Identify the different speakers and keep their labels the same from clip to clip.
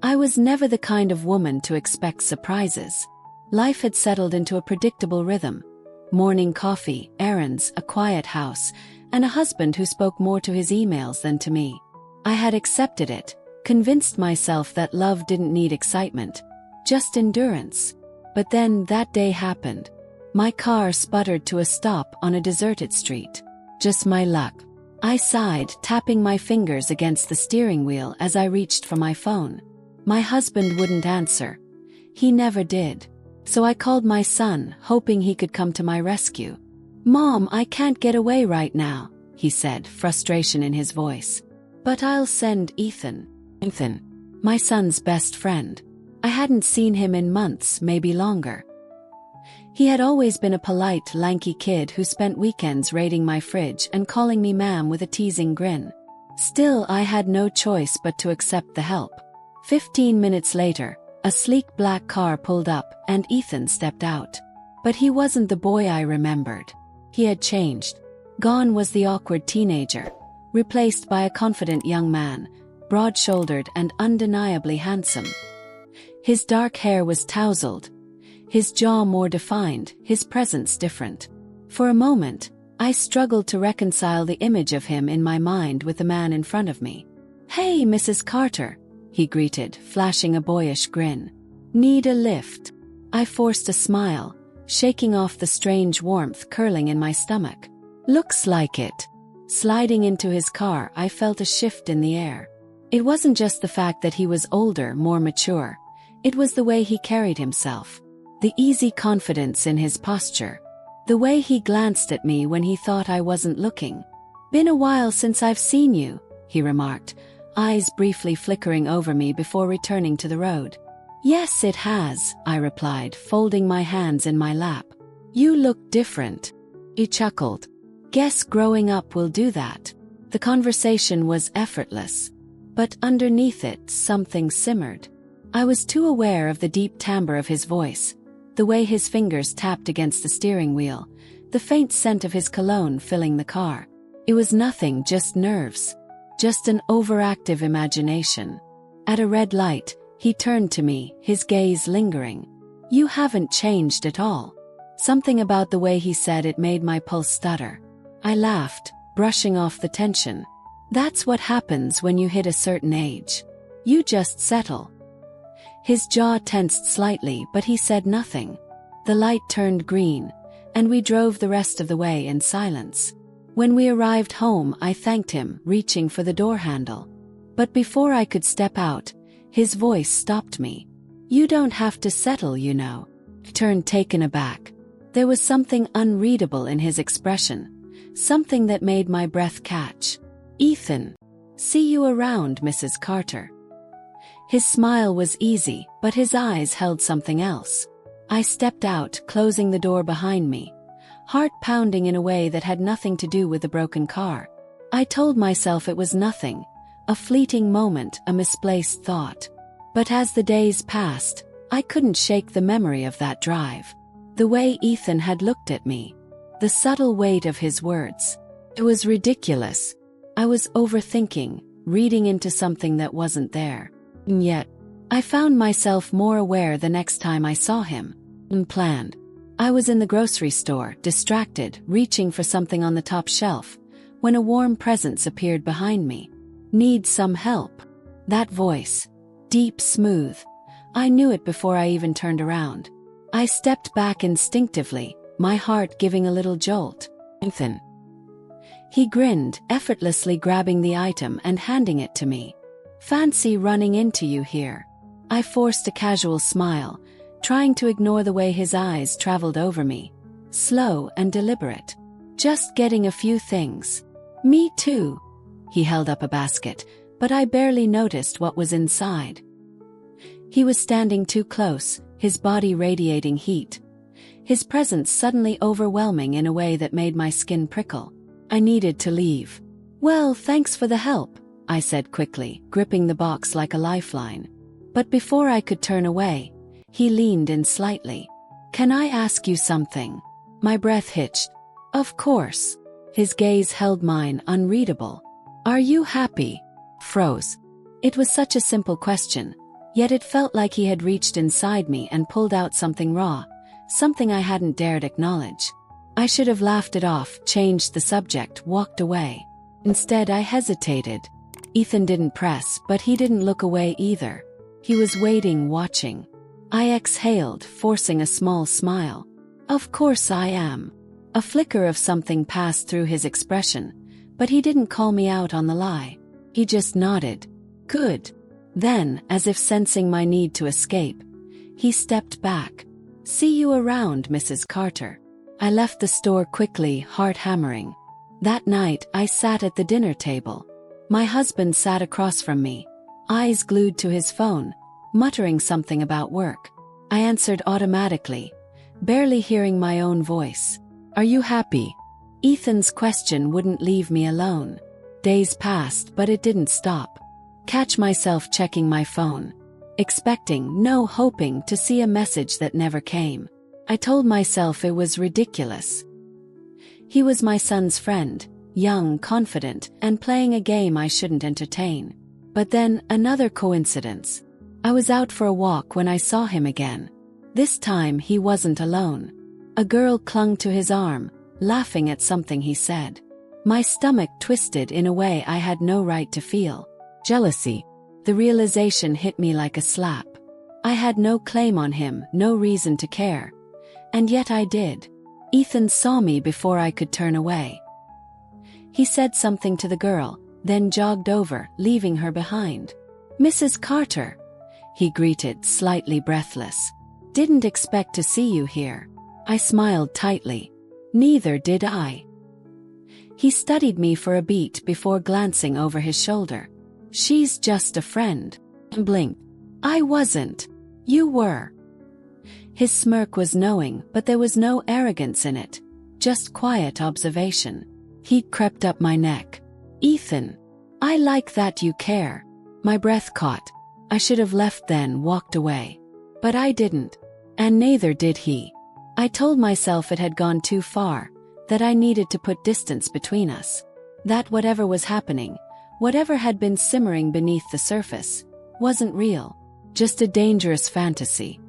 Speaker 1: I was never the kind of woman to expect surprises. Life had settled into a predictable rhythm. Morning coffee, errands, a quiet house, and a husband who spoke more to his emails than to me. I had accepted it, convinced myself that love didn't need excitement, just endurance. But then that day happened. My car sputtered to a stop on a deserted street. Just my luck. I sighed, tapping my fingers against the steering wheel as I reached for my phone. My husband wouldn't answer. He never did. So I called my son, hoping he could come to my rescue. "Mom, I can't get away right now," he said, frustration in his voice. "But I'll send Ethan." Ethan, my son's best friend. I hadn't seen him in months, maybe longer. He had always been a polite, lanky kid who spent weekends raiding my fridge and calling me ma'am with a teasing grin. Still, I had no choice but to accept the help. 15 minutes later, a sleek black car pulled up, and Ethan stepped out. But he wasn't the boy I remembered. He had changed. Gone was the awkward teenager, replaced by a confident young man, broad-shouldered and undeniably handsome. His dark hair was tousled, his jaw more defined, his presence different. For a moment, I struggled to reconcile the image of him in my mind with the man in front of me. "Hey, Mrs. Carter," he greeted, flashing a boyish grin. "Need a lift?" I forced a smile, shaking off the strange warmth curling in my stomach. "Looks like it." Sliding into his car, I felt a shift in the air. It wasn't just the fact that he was older, more mature. It was the way he carried himself. The easy confidence in his posture. The way he glanced at me when he thought I wasn't looking. "Been a while since I've seen you," he remarked, eyes briefly flickering over me before returning to the road. "Yes, it has," I replied, folding my hands in my lap. "You look different." He chuckled. "Guess growing up will do that." The conversation was effortless. But underneath it, something simmered. I was too aware of the deep timbre of his voice, the way his fingers tapped against the steering wheel, the faint scent of his cologne filling the car. It was nothing, just nerves. Just an overactive imagination. At a red light, he turned to me, his gaze lingering. "You haven't changed at all." Something about the way he said it made my pulse stutter. I laughed, brushing off the tension. "That's what happens when you hit a certain age. You just settle." His jaw tensed slightly, but he said nothing. The light turned green, and we drove the rest of the way in silence. When we arrived home, I thanked him, reaching for the door handle. But before I could step out, his voice stopped me. "You don't have to settle, you know." He turned, taken aback. There was something unreadable in his expression, something that made my breath catch. "Ethan. See you around, Mrs. Carter." His smile was easy, but his eyes held something else. I stepped out, closing the door behind me, heart pounding in a way that had nothing to do with the broken car. I told myself it was nothing, a fleeting moment, a misplaced thought. But as the days passed, I couldn't shake the memory of that drive. The way Ethan had looked at me. The subtle weight of his words. It was ridiculous. I was overthinking, reading into something that wasn't there. And yet, I found myself more aware the next time I saw him. Unplanned. I was in the grocery store, distracted, reaching for something on the top shelf, when a warm presence appeared behind me. "Need some help?" That voice. Deep, smooth. I knew it before I even turned around. I stepped back instinctively, my heart giving a little jolt. "Ethan." He grinned, effortlessly grabbing the item and handing it to me. "Fancy running into you here." I forced a casual smile, trying to ignore the way his eyes traveled over me. Slow and deliberate. "Just getting a few things." "Me too." He held up a basket, but I barely noticed what was inside. He was standing too close, his body radiating heat. His presence suddenly overwhelming in a way that made my skin prickle. I needed to leave. "Well, thanks for the help," I said quickly, gripping the box like a lifeline. But before I could turn away, he leaned in slightly. "Can I ask you something?" My breath hitched. "Of course." His gaze held mine, unreadable. "Are you happy?" Froze. It was such a simple question, Yet it felt like he had reached inside me and pulled out something raw, something I hadn't dared acknowledge. I should have laughed it off, changed the subject, walked away. Instead, I hesitated. Ethan didn't press, but he didn't look away either. He was waiting, watching. I exhaled, forcing a small smile. Of course I am. A flicker of something passed through his expression, but he didn't call me out on the lie. He just nodded. Good. Then, as if sensing my need to escape, he stepped back. See you around, Mrs. Carter. I left the store quickly, heart hammering. That night, I sat at the dinner table. My husband sat across from me, eyes glued to his phone, muttering something about work. I answered automatically, barely hearing my own voice. Are you happy? Ethan's question wouldn't leave me alone. Days passed, but it didn't stop. Catch myself checking my phone. Expecting, no, hoping to see a message that never came. I told myself it was ridiculous. He was my son's friend, young, confident, and playing a game I shouldn't entertain. But then, another coincidence. I was out for a walk when I saw him again. This time he wasn't alone. A girl clung to his arm, laughing at something he said. My stomach twisted in a way I had no right to feel. Jealousy. The realization hit me like a slap. I had no claim on him, no reason to care. And yet I did. Ethan saw me before I could turn away. He said something to the girl, then jogged over, leaving her behind. Mrs. Carter, he greeted, slightly breathless. Didn't expect to see you here. I smiled tightly. Neither did I. He studied me for a beat before glancing over his shoulder. She's just a friend. Blinked. I wasn't. You were. His smirk was knowing, but there was no arrogance in it. Just quiet observation. Heat crept up my neck. Ethan, I like that you care. My breath caught. I should have left then, walked away. But I didn't. And neither did he. I told myself it had gone too far, that I needed to put distance between us. That whatever was happening, whatever had been simmering beneath the surface, wasn't real. Just a dangerous fantasy.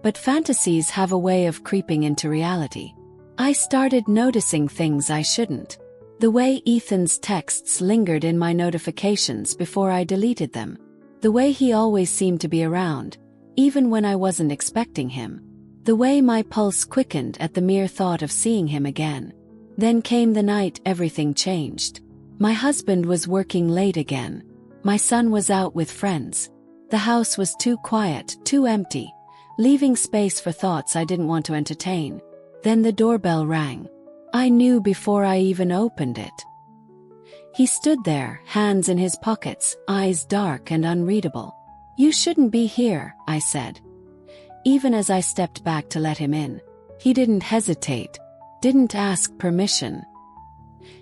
Speaker 1: But fantasies have a way of creeping into reality. I started noticing things I shouldn't. The way Ethan's texts lingered in my notifications before I deleted them. The way he always seemed to be around, even when I wasn't expecting him. The way my pulse quickened at the mere thought of seeing him again. Then came the night everything changed. My husband was working late again. My son was out with friends. The house was too quiet, too empty, leaving space for thoughts I didn't want to entertain. Then the doorbell rang. I knew before I even opened it. He stood there, hands in his pockets, eyes dark and unreadable. You shouldn't be here, I said. Even as I stepped back to let him in. He didn't hesitate, didn't ask permission.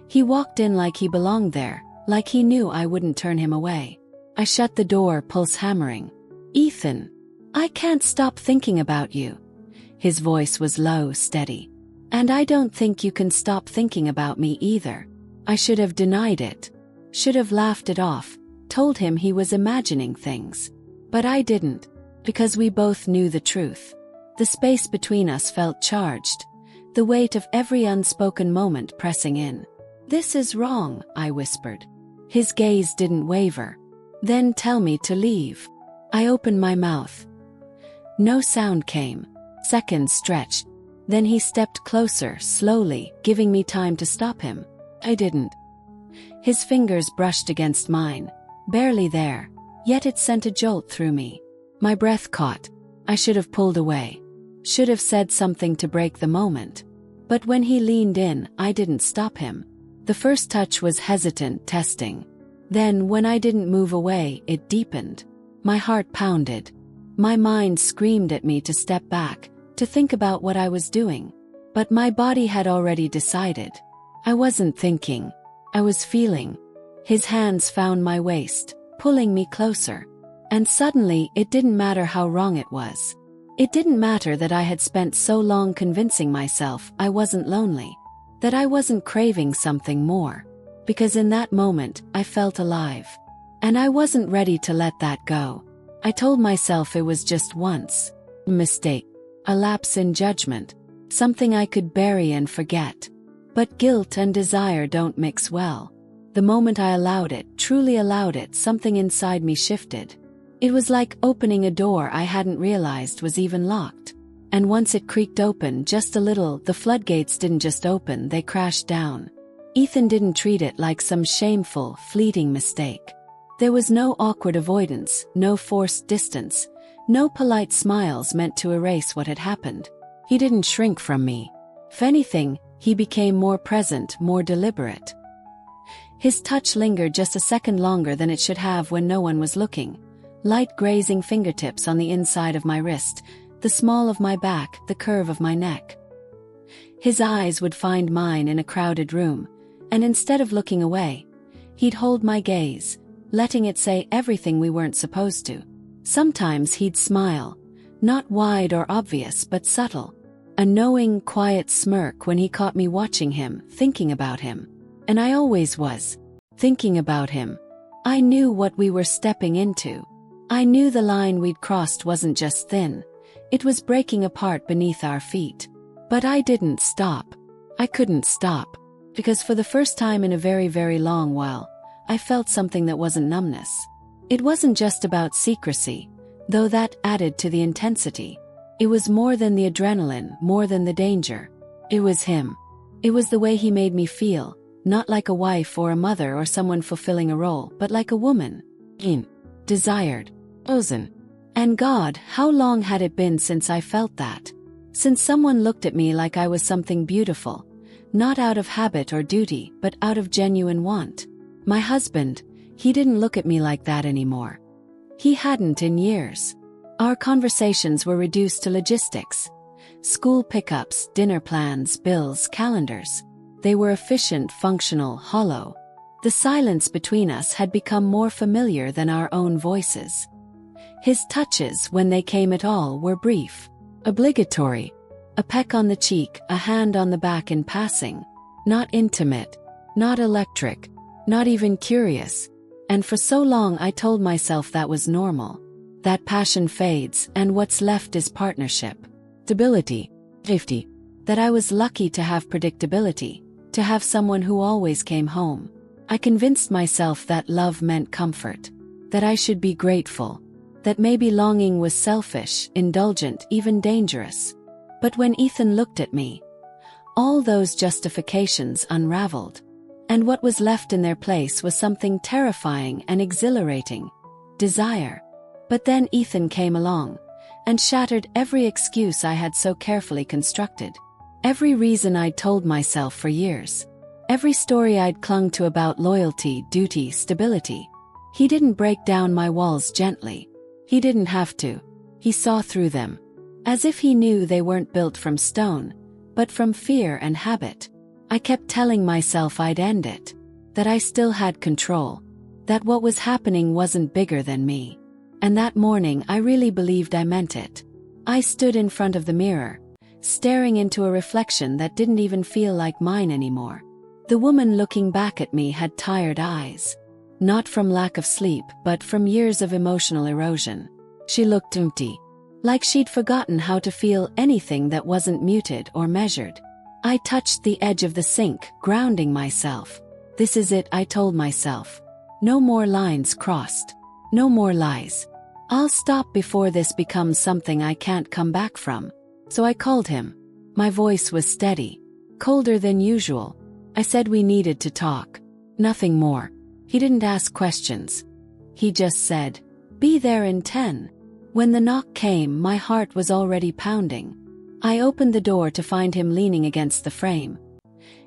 Speaker 1: He walked in like he belonged there, like he knew I wouldn't turn him away. I shut the door, pulse hammering. Ethan, I can't stop thinking about you. His voice was low, steady. And I don't think you can stop thinking about me either. I should have denied it. Should have laughed it off, told him he was imagining things. But I didn't, because we both knew the truth. The space between us felt charged, the weight of every unspoken moment pressing in. This is wrong, I whispered. His gaze didn't waver. Then tell me to leave. I opened my mouth. No sound came. Seconds stretched. Then he stepped closer, slowly, giving me time to stop him. I didn't. His fingers brushed against mine, barely there, yet it sent a jolt through me. My breath caught. I should have pulled away. Should have said something to break the moment. But when he leaned in, I didn't stop him. The first touch was hesitant, testing. Then, when I didn't move away, it deepened. My heart pounded. My mind screamed at me to step back, to think about what I was doing. But my body had already decided. I wasn't thinking. I was feeling. His hands found my waist, pulling me closer. And suddenly, it didn't matter how wrong it was. It didn't matter that I had spent so long convincing myself I wasn't lonely, that I wasn't craving something more. Because in that moment, I felt alive. And I wasn't ready to let that go. I told myself it was just once. A mistake. A lapse in judgment. Something I could bury and forget. But guilt and desire don't mix well. The moment I allowed it, truly allowed it, something inside me shifted. It was like opening a door I hadn't realized was even locked. And once it creaked open just a little, the floodgates didn't just open, they crashed down. Ethan didn't treat it like some shameful, fleeting mistake. There was no awkward avoidance, no forced distance, no polite smiles meant to erase what had happened. He didn't shrink from me. If anything, he became more present, more deliberate. His touch lingered just a second longer than it should have when no one was looking. Light grazing fingertips on the inside of my wrist, the small of my back, the curve of my neck. His eyes would find mine in a crowded room, and instead of looking away, he'd hold my gaze, letting it say everything we weren't supposed to. Sometimes he'd smile, not wide or obvious but subtle. A knowing, quiet smirk when he caught me watching him, thinking about him. And I always was. Thinking about him. I knew what we were stepping into. I knew the line we'd crossed wasn't just thin. It was breaking apart beneath our feet. But I didn't stop. I couldn't stop. Because for the first time in a very, very long while, I felt something that wasn't numbness. It wasn't just about secrecy, though that added to the intensity. It was more than the adrenaline, more than the danger. It was him. It was the way he made me feel, not like a wife or a mother or someone fulfilling a role, but like a woman. Desired. Chosen. And God, how long had it been since I felt that? Since someone looked at me like I was something beautiful, not out of habit or duty, but out of genuine want. My husband, he didn't look at me like that anymore. He hadn't in years. Our conversations were reduced to logistics. School pickups, dinner plans, bills, calendars. They were efficient, functional, hollow. The silence between us had become more familiar than our own voices. His touches, when they came at all, were brief. Obligatory. A peck on the cheek, a hand on the back in passing. Not intimate. Not electric. Not even curious. And for so long I told myself that was normal. That passion fades, and what's left is partnership. Stability. Safety. That I was lucky to have predictability. To have someone who always came home. I convinced myself that love meant comfort. That I should be grateful. That maybe longing was selfish, indulgent, even dangerous. But when Ethan looked at me, all those justifications unraveled. And what was left in their place was something terrifying and exhilarating. Desire. But then Ethan came along, and shattered every excuse I had so carefully constructed. Every reason I'd told myself for years. Every story I'd clung to about loyalty, duty, stability. He didn't break down my walls gently. He didn't have to. He saw through them. As if he knew they weren't built from stone, but from fear and habit. I kept telling myself I'd end it. That I still had control. That what was happening wasn't bigger than me. And that morning I really believed I meant it. I stood in front of the mirror, staring into a reflection that didn't even feel like mine anymore. The woman looking back at me had tired eyes. Not from lack of sleep, but from years of emotional erosion. She looked empty. Like she'd forgotten how to feel anything that wasn't muted or measured. I touched the edge of the sink, grounding myself. This is it, I told myself. No more lines crossed. No more lies. I'll stop before this becomes something I can't come back from. So I called him. My voice was steady. Colder than usual. I said we needed to talk. Nothing more. He didn't ask questions. He just said, "Be there in 10. When the knock came, my heart was already pounding. I opened the door to find him leaning against the frame.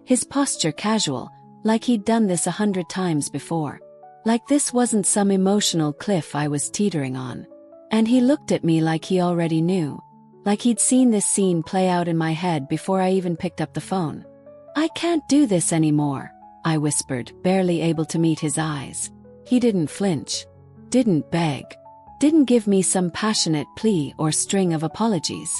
Speaker 1: His posture casual, like he'd done this 100 times before. Like this wasn't some emotional cliff I was teetering on. And he looked at me like he already knew. Like he'd seen this scene play out in my head before I even picked up the phone. "I can't do this anymore," I whispered, barely able to meet his eyes. He didn't flinch. Didn't beg. Didn't give me some passionate plea or string of apologies.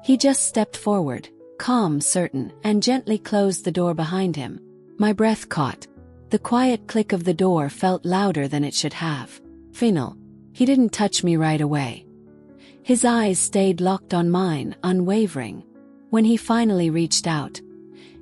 Speaker 1: He just stepped forward, calm, certain, and gently closed the door behind him. My breath caught. The quiet click of the door felt louder than it should have. Final. He didn't touch me right away. His eyes stayed locked on mine, unwavering. When he finally reached out,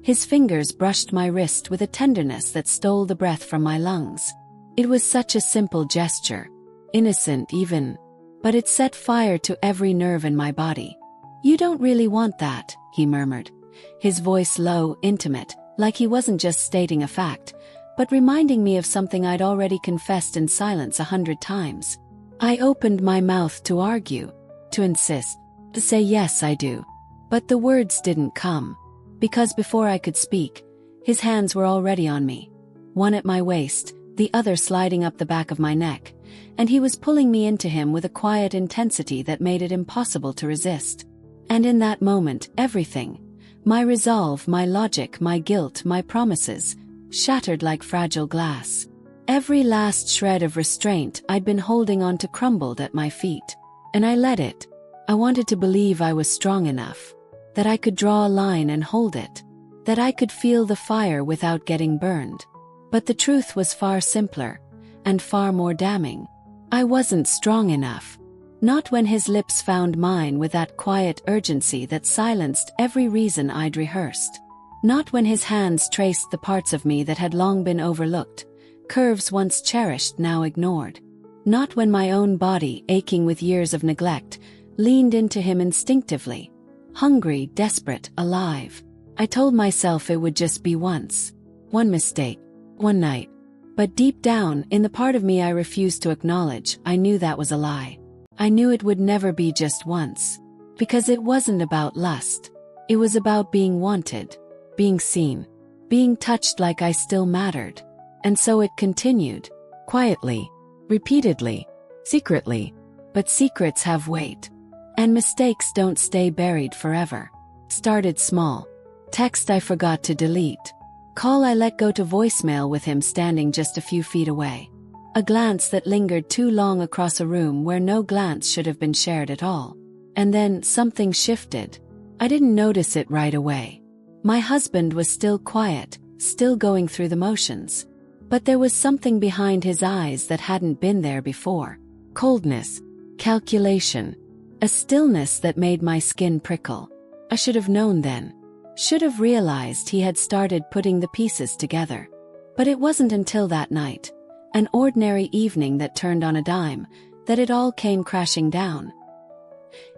Speaker 1: his fingers brushed my wrist with a tenderness that stole the breath from my lungs. It was such a simple gesture, innocent even, but it set fire to every nerve in my body. "You don't really want that," he murmured, his voice low, intimate, like he wasn't just stating a fact, but reminding me of something I'd already confessed in silence 100 times. I opened my mouth to argue, to insist, to say yes I do. But the words didn't come, because before I could speak, his hands were already on me. One at my waist, the other sliding up the back of my neck, and he was pulling me into him with a quiet intensity that made it impossible to resist. And in that moment, everything, my resolve, my logic, my guilt, my promises, shattered like fragile glass. Every last shred of restraint I'd been holding on to crumbled at my feet. And I let it. I wanted to believe I was strong enough, that I could draw a line and hold it, that I could feel the fire without getting burned. But the truth was far simpler, and far more damning. I wasn't strong enough. Not when his lips found mine with that quiet urgency that silenced every reason I'd rehearsed. Not when his hands traced the parts of me that had long been overlooked, curves once cherished now ignored. Not when my own body, aching with years of neglect, leaned into him instinctively. Hungry, desperate, alive. I told myself it would just be once. One mistake. One night. But deep down, in the part of me I refused to acknowledge, I knew that was a lie. I knew it would never be just once. Because it wasn't about lust. It was about being wanted, being seen, being touched like I still mattered. And so it continued. Quietly, repeatedly, secretly. But secrets have weight. And mistakes don't stay buried forever. Started small. Text I forgot to delete. Call I let go to voicemail with him standing just a few feet away. A glance that lingered too long across a room where no glance should have been shared at all. And then something shifted. I didn't notice it right away. My husband was still quiet, still going through the motions. But there was something behind his eyes that hadn't been there before. Coldness. Calculation. A stillness that made my skin prickle. I should have known then. Should have realized he had started putting the pieces together. But it wasn't until that night, an ordinary evening that turned on a dime, that it all came crashing down.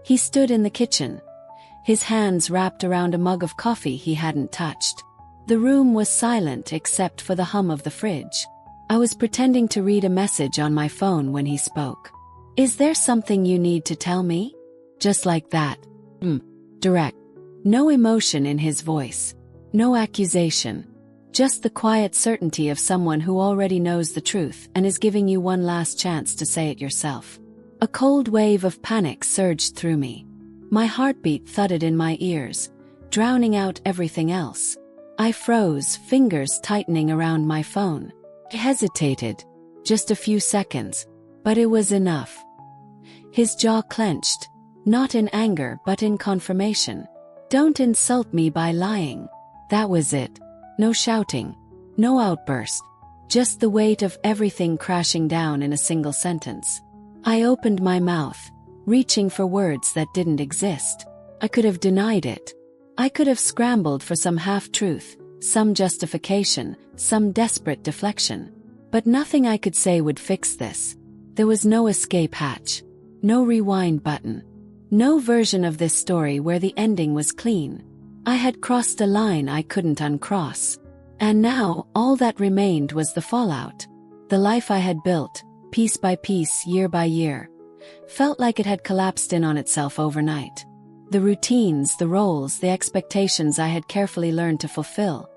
Speaker 1: He stood in the kitchen, his hands wrapped around a mug of coffee he hadn't touched. The room was silent except for the hum of the fridge. I was pretending to read a message on my phone when he spoke. "Is there something you need to tell me?" Just like that. Direct. No emotion in his voice. No accusation. Just the quiet certainty of someone who already knows the truth and is giving you one last chance to say it yourself. A cold wave of panic surged through me. My heartbeat thudded in my ears, drowning out everything else. I froze, fingers tightening around my phone. I hesitated. Just a few seconds. But it was enough. His jaw clenched. Not in anger but in confirmation. "Don't insult me by lying." That was it. No shouting. No outburst. Just the weight of everything crashing down in a single sentence. I opened my mouth, reaching for words that didn't exist. I could have denied it. I could have scrambled for some half-truth, some justification, some desperate deflection. But nothing I could say would fix this. There was no escape hatch. No rewind button. No version of this story where the ending was clean. I had crossed a line I couldn't uncross. And now, all that remained was the fallout. The life I had built, piece by piece, year by year, felt like it had collapsed in on itself overnight. The routines, the roles, the expectations I had carefully learned to fulfill.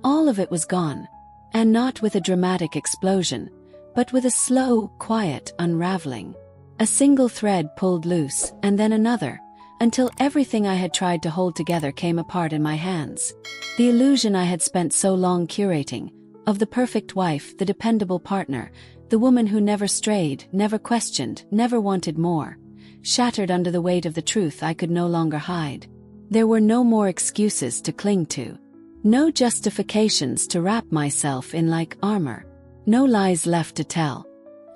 Speaker 1: All of it was gone. And not with a dramatic explosion, but with a slow, quiet unraveling. A single thread pulled loose, and then another, until everything I had tried to hold together came apart in my hands. The illusion I had spent so long curating, of the perfect wife, the dependable partner, the woman who never strayed, never questioned, never wanted more, shattered under the weight of the truth I could no longer hide. There were no more excuses to cling to. No justifications to wrap myself in like armor. No lies left to tell.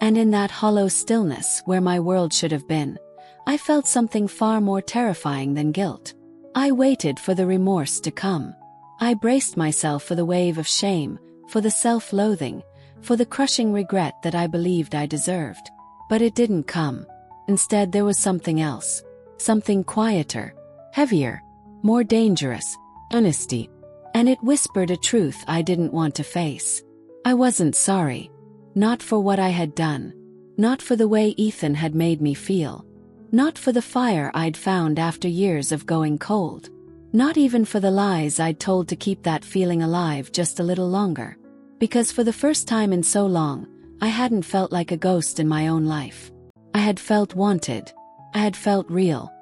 Speaker 1: And in that hollow stillness where my world should have been, I felt something far more terrifying than guilt. I waited for the remorse to come. I braced myself for the wave of shame, for the self-loathing, for the crushing regret that I believed I deserved. But it didn't come. Instead, there was something else. Something quieter, heavier, more dangerous, honesty. And it whispered a truth I didn't want to face. I wasn't sorry. Not for what I had done. Not for the way Ethan had made me feel. Not for the fire I'd found after years of going cold. Not even for the lies I'd told to keep that feeling alive just a little longer. Because for the first time in so long, I hadn't felt like a ghost in my own life. I had felt wanted. I had felt real.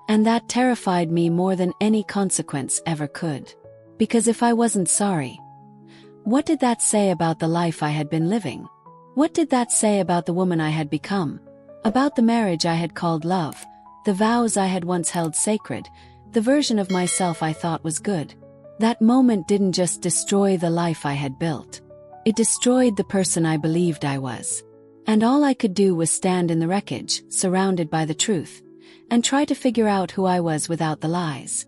Speaker 1: And that terrified me more than any consequence ever could. Because if I wasn't sorry, what did that say about the life I had been living? What did that say about the woman I had become? About the marriage I had called love, the vows I had once held sacred, the version of myself I thought was good? That moment didn't just destroy the life I had built. It destroyed the person I believed I was. And all I could do was stand in the wreckage, surrounded by the truth, and try to figure out who I was without the lies.